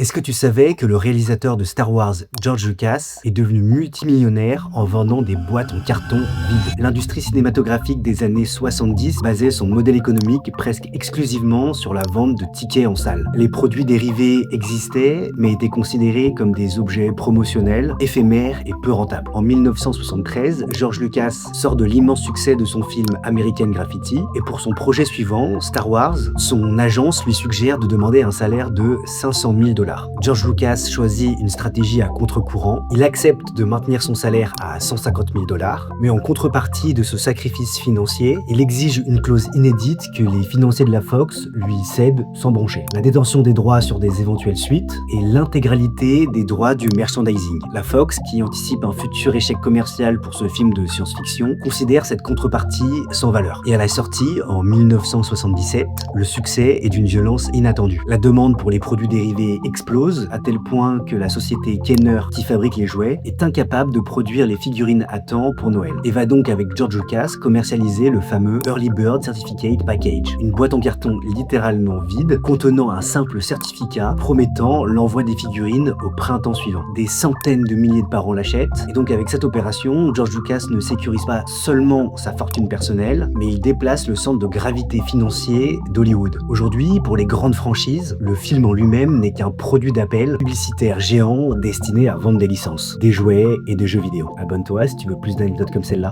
Est-ce que tu savais que le réalisateur de Star Wars, George Lucas, est devenu multimillionnaire en vendant des boîtes en carton vides? L'industrie cinématographique des années 70 basait son modèle économique presque exclusivement sur la vente de tickets en salle. Les produits dérivés existaient, mais étaient considérés comme des objets promotionnels, éphémères et peu rentables. En 1973, George Lucas sort de l'immense succès de son film American Graffiti, et pour son projet suivant, Star Wars, son agence lui suggère de demander un salaire de 500 000 $. George Lucas choisit une stratégie à contre-courant. Il accepte de maintenir son salaire à 150 000 $, mais en contrepartie de ce sacrifice financier, il exige une clause inédite que les financiers de la Fox lui cèdent sans broncher. La détention des droits sur des éventuelles suites et l'intégralité des droits du merchandising. La Fox, qui anticipe un futur échec commercial pour ce film de science-fiction, considère cette contrepartie sans valeur. Et à la sortie, en 1977, le succès est d'une violence inattendue. La demande pour les produits dérivés explose à tel point que la société Kenner, qui fabrique les jouets, est incapable de produire les figurines à temps pour Noël et va donc avec George Lucas commercialiser le fameux Early Bird Certificate Package, une boîte en carton littéralement vide contenant un simple certificat promettant l'envoi des figurines au printemps suivant. Des centaines de milliers de parents l'achètent et donc avec cette opération, George Lucas ne sécurise pas seulement sa fortune personnelle, mais il déplace le centre de gravité financier d'Hollywood. Aujourd'hui, pour les grandes franchises, le film en lui-même n'est qu'un produit d'appel publicitaire géant destiné à vendre des licences, des jouets et des jeux vidéo. Abonne-toi si tu veux plus d'anecdotes comme celle-là.